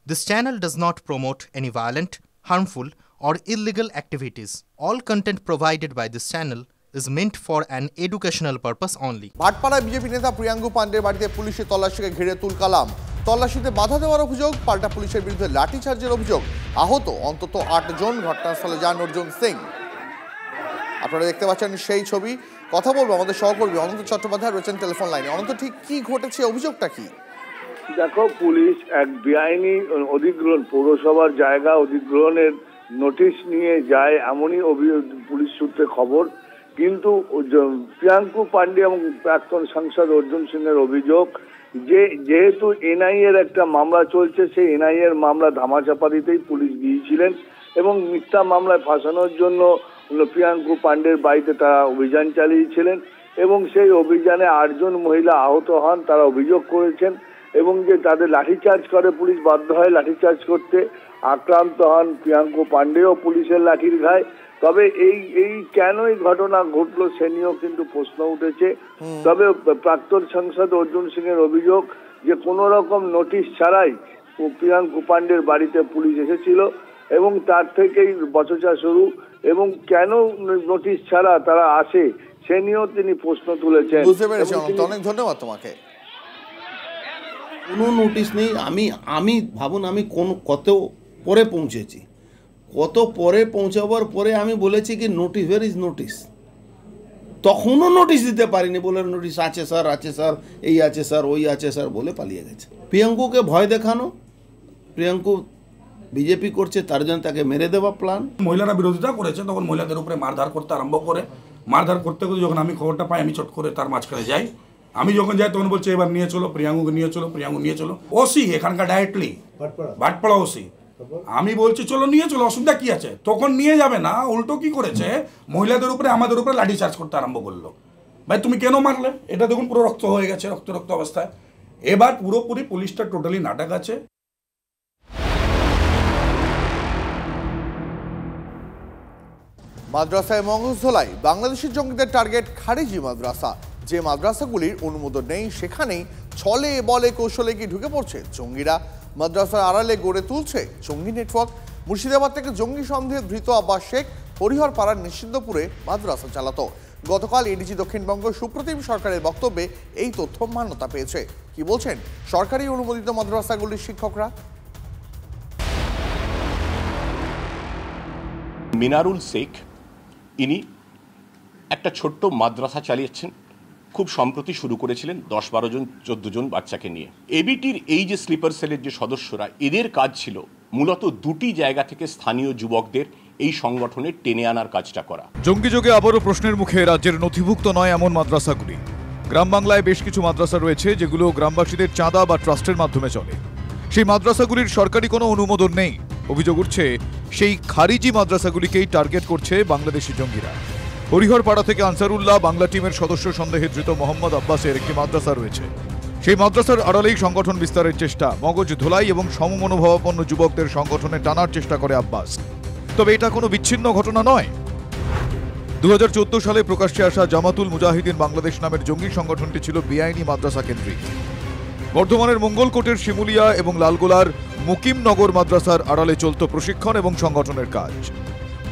This channel does not promote any violent, harmful, or illegal activities. All content provided by this channel is meant for an educational purpose only. ভাটপাড়ায় BJP নেতা প্রিয়াঙ্কু পান্ডের বাড়িতে পুলিশের তল্লাশিকে ঘিরে তুলকালাম। তল্লাশিতে বাধা দেওয়ার অভিযোগ, পাল্টা পুলিশের বিরুদ্ধে লাঠিচার্জের অভিযোগ। আহত অন্তত 8 জন। ঘটনাস্থলে যান অর্জুন সিং। আপনারা দেখতে পাচ্ছেন সেই ছবি। কথা বলবো আমাদের সহকর্মী অনন্ত চট্টোপাধ্যায় রয়েছেন টেলিফোন লাইনে। অনন্ত, ঠিক কি ঘটেছে, অভিযোগটা কি? দেখো, পুলিশ এক বেআইনি অধিগ্রহণ, পৌরসভার জায়গা অধিগ্রহণের নোটিশ নিয়ে যায় এমনই পুলিশ সূত্রে খবর। কিন্তু প্রিয়াঙ্কু পান্ডে এবং প্রাক্তন সাংসদ অর্জুন সিং এর অভিযোগ যে যেহেতু এনআইএ এর একটা মামলা চলছে, সেই এনআইএ এর মামলা ধামাচাপা দিতেই পুলিশ গিয়েছিলেন এবং মিথ্যা মামলায় ফাঁসানোর জন্য প্রিয়াঙ্কু পান্ডের বাড়িতে তারা অভিযান চালিয়েছিলেন এবং সেই অভিযানে 8 জন মহিলা আহত হন। তারা অভিযোগ করেছেন এবং যে তাদের লাঠিচার্জ করে পুলিশ, বাধ্য হয় লাঠিচার্জ করতে। আক্রান্ত হন প্রিয়াঙ্কু পান্ডেও পুলিশের লাঠির ঘায়ে। তবে এই কেন এই ঘটনা ঘটলো সে নিয়েও কিন্তু প্রশ্ন উঠেছে। তবে প্রাক্তন সাংসদ অর্জুন সিং এর অভিযোগ যে কোনো রকম নোটিশ ছাড়াই প্রিয়াঙ্কু পান্ডের বাড়িতে পুলিশ এসেছিল এবং তার থেকেই বচসা শুরু, এবং কেন নোটিশ ছাড়া তারা আসে সে নিয়েও তিনি প্রশ্ন তুলেছেন। বুঝতে পেরেছি, অনেক ধন্যবাদ তোমাকে। কোনো নোটিশ নেই। আমি ভাবুন, আমি কত পরে পৌঁছেছি, কত পরে পৌঁছাবার পরে আমি বলেছি কি নোটিশ, ওয়্যার ইজ নোটিশ? তখনও নোটিশ দিতে পারিনি, বলে নোটিশ আছে স্যার, এই আছে স্যার, ওই আছে স্যার বলে পালিয়ে গেছে। প্রিয়াঙ্কুকে ভয় দেখানো, প্রিয়াঙ্কু বিজেপি করছে তার জন্য তাকে মেরে দেওয়া প্ল্যান। মহিলারা বিরোধিতা করেছে, তখন মহিলাদের উপরে মারধর করতে আরম্ভ করে। মারধর করতে করতে যখন আমি খবরটা পাই, আমি চট করে তার মাঝখানে যাই। আমি যখন যাই তখন বলছে এবার নিয়ে চলো, প্রিয়াঙ্কুকে নিয়ে চলো, প্রিয়াঙ্কু নিয়ে চলো। ওসি এখানকার ডাইরেক্টলি ভাটপাড়া ওসি। আমি বলছি চলো নিয়ে চলো, অসুবিধা কি আছে? তখন নিয়ে যাবে না, উল্টো কি করেছে, মহিলাদের উপরে আমাদের উপরে লাঠি চার্জ করতে আরম্ভ করলো। ভাই তুমি কেন মারলে? এটা দেখুন পুরো রক্ত হয়ে গেছে, রক্ত অবস্থায়। এবার পুরোপুরি পুলিশটা টোটালি নাটক আছে। মাদ্রাসায় মগজধোলাই, বাংলাদেশের জঙ্গিদের টার্গেট খারিজি মাদ্রাসা। যে মাদ্রাসাগুলির অনুমোদন নেই সেখানেই ছলে বলে কৌশলে কি ঢুকে পড়ছে জঙ্গিরা। মাদ্রাসার আড়ালে গড়ে তুলছে জঙ্গি নেটওয়ার্ক। মুর্শিদাবাদ থেকে জঙ্গি সন্দেহে ধৃত আব্বাস শেখ হরিহর পাড়ার নিষিদ্ধপুরে মাদ্রাসা চালাতো। গতকাল এডিজি দক্ষিণবঙ্গ সুপ্রতিম সরকারের বক্তব্যে এই তথ্য মান্যতা পেয়েছে। কি বলছেন সরকারি অনুমোদিত মাদ্রাসাগুলির শিক্ষকরা? মিনারুল শেখ ইনি একটা ছোট্ট মাদ্রাসা চালিয়েছেন, খুব সম্প্রতি শুরু করেছিলেন 10-12 জন 14 জন বাচ্চাকে নিয়ে। এবিটির এই যে স্লিপার সেলের যে সদস্যরা, এদের কাজ ছিল মূলত 2টি জায়গা থেকে স্থানীয় যুবকদের এই সংগঠনে টেনে আনার কাজটা করা। জঙ্গিযোগে আবারও প্রশ্নের মুখে রাজ্যের নথিভুক্ত নয় এমন মাদ্রাসাগুলি। গ্রাম বাংলায় বেশ কিছু মাদ্রাসা রয়েছে যেগুলো গ্রামবাসীদের চাঁদা বা ট্রাস্টের মাধ্যমে চলে। সেই মাদ্রাসাগুলির সরকারি কোনো অনুমোদন নেই। অভিযোগ উঠছে সেই খারিজি মাদ্রাসাগুলিকেই টার্গেট করছে বাংলাদেশি জঙ্গিরা। হরিহরপাড়া থেকে আনসারুল্লাহ বাংলা টিমের সদস্য সন্দেহে ধৃত মোহাম্মদ আব্বাসের একটি মাদ্রাসা রয়েছে। সেই মাদ্রাসার আড়ালেই সংগঠন বিস্তারের চেষ্টা, মগজ ধোলাই এবং সমমনোভাবাপন্ন যুবকদের সংগঠনে টানার চেষ্টা করে আব্বাস। তবে এটা কোনো বিচ্ছিন্ন ঘটনা নয়। 2014 সালে প্রকাশ্যে আসা জামাতুল মুজাহিদিন বাংলাদেশ নামের জঙ্গি সংগঠনটি ছিল বেআইনি মাদ্রাসা কেন্দ্রিক। বর্ধমানের মঙ্গলকোটের শিমুলিয়া এবং লালগোলার মুকিমনগর মাদ্রাসার আড়ালে চলত প্রশিক্ষণ এবং সংগঠনের কাজ।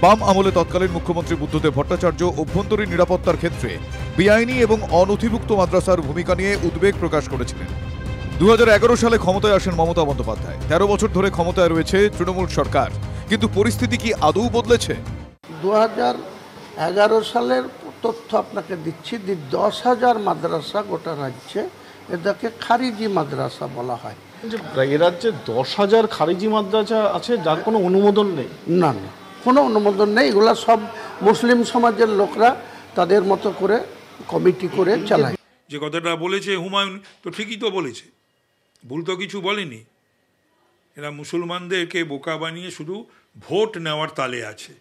বাম আমলে তৎকালীন মুখ্যমন্ত্রী বুদ্ধদেব ভট্টাচার্য অভ্যন্তরীণ নিরাপত্তার ক্ষেত্রে বেআইনি এবং অনথিভুক্ত মাদ্রাসার ভূমিকা নিয়ে উদ্বেগ প্রকাশ করেছিলেন। 2011 সালে ক্ষমতায় আসেন মমতা বন্দ্যোপাধ্যায়। 13 বছর ধরে ক্ষমতায় রয়েছে তৃণমূল সরকার, কিন্তু পরিস্থিতি কি আদৌ বদলেছে? 2011 সালের তথ্য আপনাকে দিচ্ছি। 10,000 মাদ্রাসা গোটা রাজ্যে, এটাকে খারিজি মাদ্রাসা বলা হয়। এ রাজ্যে 10,000 খারিজি মাদ্রাসা আছে যার কোনো অনুমোদন নেই? না, কোনো অনুমোদন নেই। এগুলা সব মুসলিম সমাজের লোকরা তাদের মতো করে কমিটি করে চালায়। যে কথাটা বলেছে হুমায়ুন, তো ঠিকই তো বলেছে, ভুল তো কিছু বলেনি। এরা মুসলমানদেরকে বোকা বানিয়ে শুধু ভোট নেওয়ার তালে আছে।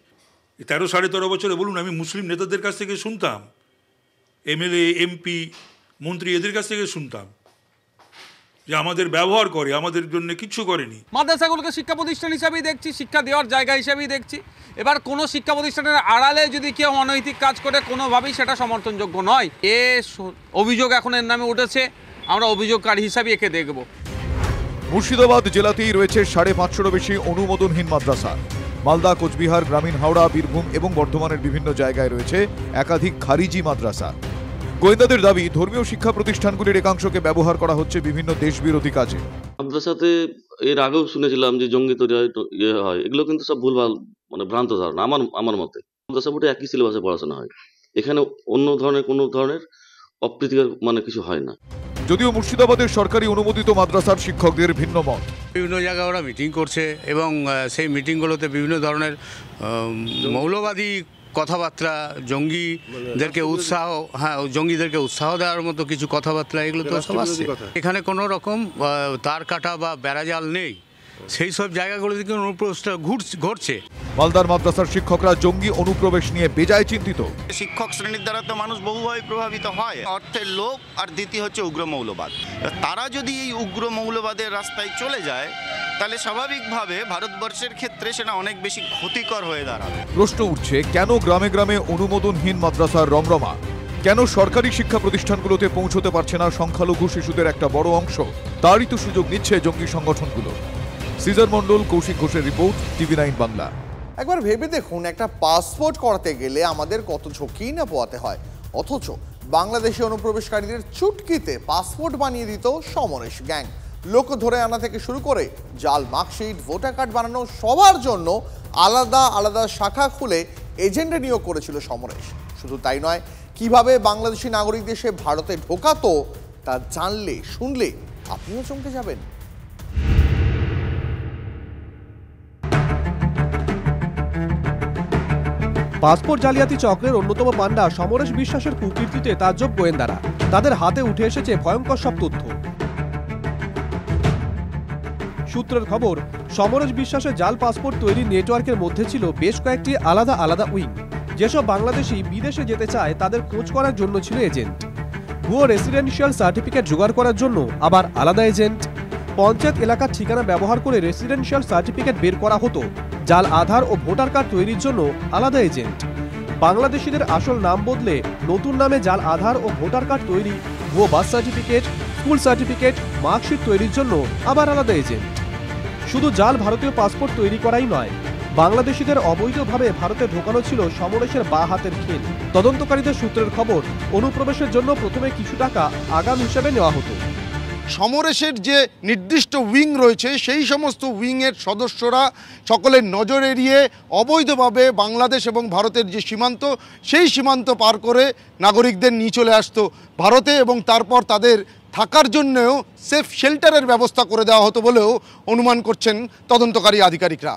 13-13.5 বছরে বলুন, আমি মুসলিম নেতাদের কাছ থেকে শুনতাম, এমএলএ, এমপি, মন্ত্রী, এদের কাছ থেকে শুনতাম যে আমাদের ব্যবহার করে, আমাদের জন্য কিচ্ছু করেনি। মাদ্রাসাগুলোকে শিক্ষা প্রতিষ্ঠান হিসাবেই দেখছি, শিক্ষা দেওয়ার জায়গা হিসাবেই দেখছি। এবার কোনো শিক্ষা প্রতিষ্ঠানের আড়ালে যদি কেউ অনৈতিক কাজ করে, কোনোভাবেই সেটা সমর্থনযোগ্য নয়। অভিযোগ এখন এর নামে উঠেছে, আমরা অভিযোগকারী হিসাবে একে দেখব। মুর্শিদাবাদ জেলাতেই রয়েছে 550-রও বেশি অনুমোদনহীন মাদ্রাসা। মালদা, কোচবিহার, গ্রামীণ হাওড়া, বীরভূম এবং বর্ধমানের বিভিন্ন জায়গায় রয়েছে একাধিক খারিজি মাদ্রাসা। গোয়েন্দাদের দাবি, ধর্মীয় শিক্ষা প্রতিষ্ঠানগুলির একাংশকে ব্যবহার করা হচ্ছে বিভিন্ন দেশবিরোধী কাজে। মাদ্রাসাতে এর আগেও শুনেছিলাম যে জঙ্গি তৈরি হয়, এগুলো কিন্তু সব ভুলভাল, ভ্রান্ত ধারণা আমার মতে। মাদ্রাসা বোর্ডে একই সিলেবাসে পড়াশোনা হয়, এখানে অন্য ধরনের কোনো ধরনের অপ্রীতিকর কিছু হয় না। যদিও মুর্শিদাবাদের সরকারি অনুমোদিত মাদ্রাসার শিক্ষকদের ভিন্ন মত। বিভিন্ন জায়গায় ওরা মিটিং করছে এবং সেই মিটিংগুলোতে বিভিন্ন ধরনের মৌলবাদী কথাবার্তা, জঙ্গিদেরকে উৎসাহ দেওয়ার মতো কিছু কথাবার্তা, এগুলো তো সব আসছে। এখানে কোনো রকম তার কাটা বা বেড়াজাল নেই, সেই সব জায়গাগুলো থেকে অনুপ্রবেশটা ঘটছে। মালদার মাদ্রাসার শিক্ষকরা জঙ্গি অনুপ্রবেশ নিয়ে বেজায় চিন্তিত। শিক্ষক শ্রেণীর দ্বারা তো মানুষ বহুভাবে প্রভাবিত হয়, অর্থের লোভ আর দ্বিতীয় হচ্ছে উগ্র মৌলবাদ। তারা যদি এই উগ্র মৌলবাদের রাস্তায় চলে যায় তাহলে স্বাভাবিকভাবে ভারতবর্ষের ক্ষেত্রে সেটা অনেক বেশি ক্ষতিকর হয়ে দাঁড়াবে। প্রশ্ন উঠছে, কেন গ্রামে গ্রামে অনুমোদনহীন মাদ্রাসার রমরমা? কেন সরকারি শিক্ষা প্রতিষ্ঠানগুলোতে পৌঁছতে পারছে না সংখ্যালঘু শিশুদের একটা বড় অংশ? তারই তো সুযোগ নিচ্ছে জঙ্গি সংগঠনগুলো। সিজার মণ্ডল, কৌশিক ঘোষের রিপোর্ট, TV9 বাংলা। একবার ভেবে দেখুন, একটা পাসপোর্ট করাতে গেলে আমাদের কত ঝুঁকি না পোয়াতে হয়, অথচ বাংলাদেশি অনুপ্রবেশকারীদের চুটকিতে পাসপোর্ট বানিয়ে দিত সমরেশ গ্যাং। লোক ধরে আনা থেকে শুরু করে জাল মার্কশিট, ভোটার কার্ড বানানো, সবার জন্য আলাদা আলাদা শাখা খুলে এজেন্ট নিয়োগ করেছিল সমরেশ। শুধু তাই নয়, কিভাবে বাংলাদেশি নাগরিকদের সে ভারতে ঢোকাতো তা জানলে শুনলে আপনিও চমকে যাবেন। পাসপোর্ট জালিয়াতি চক্রের অন্যতম পান্ডা সমরেশ বিশ্বাসের কুকীর্তিতে তাজ্জব গোয়েন্দারা। তাদের হাতে উঠে এসেছে ভয়ঙ্কর সব তথ্য। সূত্রের খবর, সমরেশ বিশ্বাসের জাল পাসপোর্ট তৈরির নেটওয়ার্কের মধ্যে ছিল বেশ কয়েকটি আলাদা আলাদা উইং। যেসব বাংলাদেশি বিদেশে যেতে চায় তাদের খোঁজ করার জন্য ছিল এজেন্ট। ভুয়ো রেসিডেন্সিয়াল সার্টিফিকেট জোগাড় করার জন্য আবার আলাদা এজেন্ট। পঞ্চায়েত এলাকার ঠিকানা ব্যবহার করে রেসিডেন্সিয়াল সার্টিফিকেট বের করা হতো। জাল আধার ও ভোটার কার্ড তৈরির জন্য আলাদা এজেন্ট। বাংলাদেশিদের আসল নাম বদলে নতুন নামে জাল আধার ও ভোটার কার্ড তৈরি, ভুয়ো birth certificate, school certificate, marksheet তৈরির জন্য আবার আলাদা এজেন্ট। শুধু জাল ভারতীয় পাসপোর্ট তৈরি করাই নয়, বাংলাদেশিদের অবৈধভাবে ভারতে ঢোকানো ছিল সমরেশের বাঁ হাতের খেল। তদন্তকারীদের সূত্রের খবর, অনুপ্রবেশের জন্য প্রথমে কিছু টাকা আগাম হিসেবে নেওয়া হতো। সমরেশের যে নির্দিষ্ট উইং রয়েছে সেই সমস্ত উইংয়ের সদস্যরা সকলের নজর এড়িয়ে অবৈধভাবে বাংলাদেশ এবং ভারতের যে সীমান্ত, সেই সীমান্ত পার করে নাগরিকদের নিয়ে চলে আসতো ভারতে, এবং তারপর তাদের থাকার জন্যও সেফ শেল্টারের ব্যবস্থা করে দেওয়া হতো বলেও অনুমান করছেন তদন্তকারী আধিকারিকরা।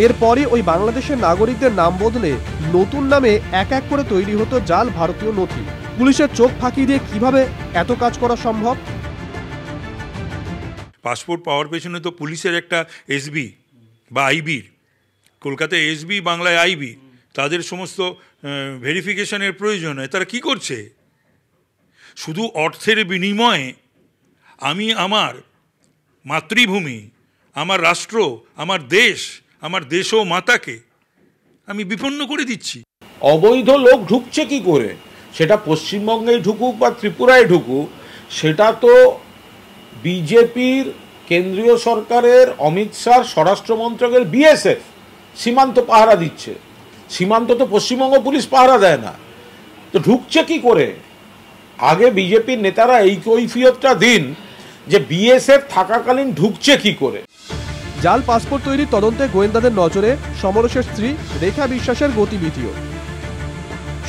এরপরই ওই বাংলাদেশের নাগরিকদের নাম বদলে নতুন নামে এক এক করে তৈরি হতো জাল ভারতীয় নথি। পুলিশের চোখ ফাঁকি দিয়ে কিভাবে এত কাজ করা সম্ভব? পাসপোর্ট পাওয়ার পেছনে তো পুলিশের একটা এসবি বা আইবির, কলকাতায় এসবি, বাংলায় আইবি, তাদের সমস্ত ভেরিফিকেশনের প্রয়োজন হয়। তারা কি করছে? শুধু অর্থের বিনিময়ে আমি আমার মাতৃভূমি, আমার রাষ্ট্র, আমার দেশ ও মাতাকে আমি বিপন্ন করে দিচ্ছি। অবৈধ লোক ঢুকছে কি করে, সেটা পশ্চিমবঙ্গে ঢুকুক বা ত্রিপুরায় ঢুকুক, সেটা তো বিজেপির কেন্দ্রীয় সরকারের অমিত শাহ স্বরাষ্ট্র মন্ত্রকের বিএসএফ সীমান্ত পাহারা দিচ্ছে। সীমান্ত তো পশ্চিমবঙ্গ পুলিশ পাহারা দেয় না, তো ঢুকছে কি করে? আগে বিজেপির নেতারা এই কৈফিয়তটা দিন যে বিএসএফ থাকাকালীন ঢুকছে কি করে। জাল পাসপোর্ট তৈরির তদন্তে গোয়েন্দাদের নজরে সমরেশের স্ত্রী রেখা বিশ্বাসের গতিবিধিও।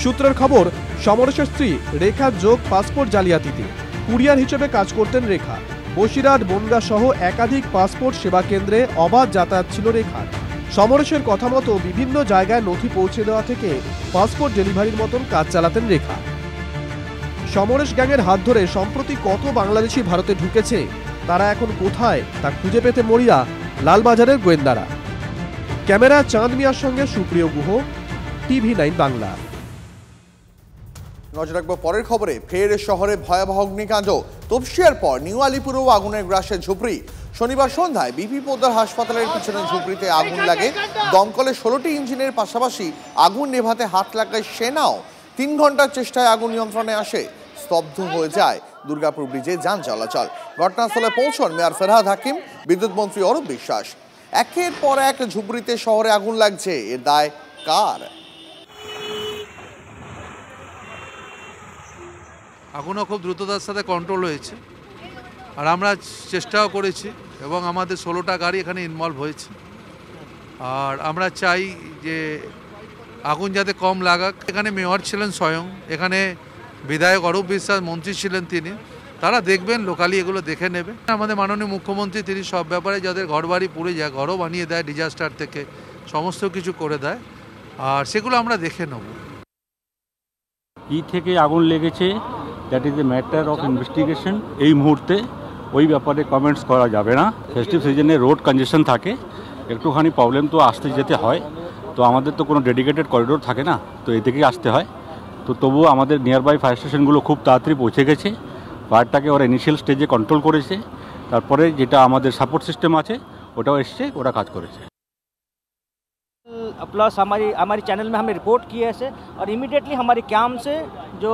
সূত্রের খবর, সমরেশের স্ত্রী রেখা যোগ পাসপোর্ট জালিয়াতিতে কুরিয়ার হিসেবে কাজ করতেন রেখা। বসিরহাট, বনগাঁ সহ একাধিক পাসপোর্ট সেবা কেন্দ্রে অবাধ যাতায়াত ছিল রেখার। সমরেশের কথা মতো বিভিন্ন জায়গায় নথি পৌঁছে দেওয়া থেকে পাসপোর্ট ডেলিভারির মতন কাজ চালাতেন রেখা। সমরেশ গ্যাংয়ের হাত ধরে সম্প্রতি কত বাংলাদেশি ভারতে ঢুকেছে, তারা এখন কোথায় তা খুঁজে পেতে মরিয়া লালবাজারের গোয়েন্দারা। ক্যামেরা চাঁদ মিয়ার সঙ্গে সুপ্রিয় গুহ, TV9 বাংলা। নজর রাখবো পরের খবরে। ফের শহরে ভয়াবহ অগ্নিকাণ্ড। তপসিয়ার পর নিউ আলিপুরেও আগুনের গ্রাসে ঝুপড়ি। শনিবার সন্ধ্যায় বিপি পোদ্দার হাসপাতালের পিছনে ঝুপড়িতে আগুন লাগে। দমকলে 16টি ইঞ্জিনের পাশাপাশি আগুন নেভাতে হাত লাগায় সেনাও। 3 ঘন্টার চেষ্টায় আগুন নিয়ন্ত্রণে আসে। স্তব্ধ হয়ে যায় দুর্গাপুর ব্রিজে যান চলাচল। ঘটনাস্থলে পৌঁছন মেয়র ফেরহাদ হাকিম, বিদ্যুৎ মন্ত্রী অরূপ বিশ্বাস। একের পর এক ঝুপড়িতে শহরে আগুন লাগছে, এর দায় কার? আগুনও খুব দ্রুততার সাথে কন্ট্রোল হয়েছে, আর আমরা চেষ্টাও করেছি এবং আমাদের 16টা গাড়ি এখানে ইনভলভ হয়েছে। আর আমরা চাই যে আগুন যাতে কম লাগাক। এখানে মেয়র ছিলেন স্বয়ং, এখানে বিধায়ক অরূপ বিশ্বাস মন্ত্রী ছিলেন, তারা দেখবেন, লোকালি এগুলো দেখে নেবে। আমাদের মাননীয় মুখ্যমন্ত্রী তিনি সব ব্যাপারে যাদের ঘরবাড়ি পুড়ে যায় ঘরও বানিয়ে দেয়, ডিজাস্টার থেকে সমস্ত কিছু করে দেয়, আর সেগুলো আমরা দেখে নেব। কি থেকে আগুন লেগেছে that is a matter of investigation. এই মুহূর্তে ওই ব্যাপারে কমেন্টস করা যাবে না। ফেস্টিভ সিজনে রোড কনজেশন থাকে, একটুখানি প্রবলেম তো আসতে যেতে হয়, তো আমাদের তো কোনো ডেডিকেটেড করিডোর থাকে না, তো এই থেকেই আসতে হয়। তো তবুও আমাদের নিয়ার বাই ফায়ার স্টেশনগুলো খুব তাড়াতাড়ি পৌঁছে গেছে, ফায়ারটাকে ওরা ইনিশিয়াল স্টেজে কন্ট্রোল করেছে, তারপরে যেটা আমাদের সাপোর্ট সিস্টেম আছে ওটাও এসছে, ওরা কাজ করেছে। प्लस हमारी चैनल में हमने रिपोर्ट किए ऐसे, और इमीडिएटली हमारी कैम्प से जो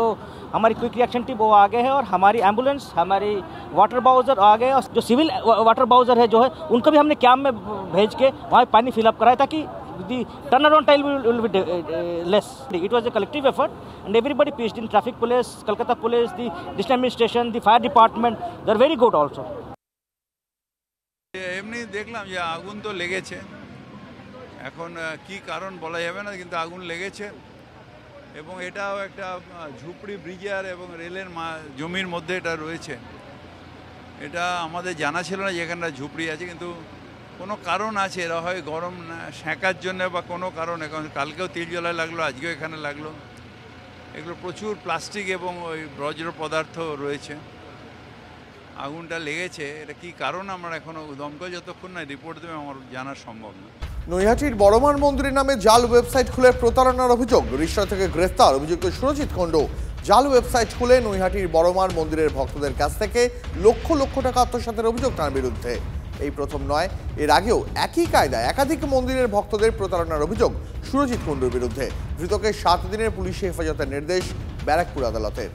हमारी क्विक रिएक्शन टीम वो आ गए हैं, और हमारी एम्बुलेंस, हमारी वाटर बाउजर आ गए, और जो सिविल वाटर बाउजर है जो है उनको भी हमने कैम्प में भेज के वहाँ पानी फिलअप कराया ताकि the turnaround time will be less. It was a collective effort and everybody pitched in. Traffic police, Kolkata police, the district administration, the fire department, they are very good also. এমনি দেখলাম যে আগুন তো লেগেছে, এখন কি কারণ বলা যাবে না, কিন্তু আগুন লেগেছে। এবং এটাও একটা ঝুপড়ি ব্রিজার এবং রেলের জমির মধ্যে এটা রয়েছে। এটা আমাদের জানা ছিল না যে এখানটা ঝুপড়ি আছে, কিন্তু কোনো কারণ আছে, এরা হয় গরম সেঁকার জন্য বা কোনো কারণে, কারণ কালকেও তেল জ্বলায় লাগলো, আজকেও এখানে লাগলো। এগুলো প্রচুর প্লাস্টিক এবং ওই বজ্র পদার্থ রয়েছে। আগুনটা লেগেছে, এটা কি কারণ আমরা এখনও দমকল যতক্ষণ না রিপোর্ট দেবে আমার জানা সম্ভব না। নৈহাটির বড়মার মন্দিরের নামে জাল ওয়েবসাইট খুলে প্রতারণার অভিযোগ, রিষড়া থেকে গ্রেফতার অভিযুক্ত সুরজিৎ কুণ্ডু। জাল ওয়েবসাইট খুলে নৈহাটির বড়মার মন্দিরের ভক্তদের কাছ থেকে লক্ষ লক্ষ টাকা আত্মসাতের অভিযোগ তার বিরুদ্ধে। এই প্রথম নয়, এর আগেও একই কায়দায় একাধিক মন্দিরের ভক্তদের প্রতারণার অভিযোগ সুরজিৎ কুণ্ডুর বিরুদ্ধে। ধৃতকে 7 দিনের পুলিশি হেফাজতের নির্দেশ ব্যারাকপুর আদালতের।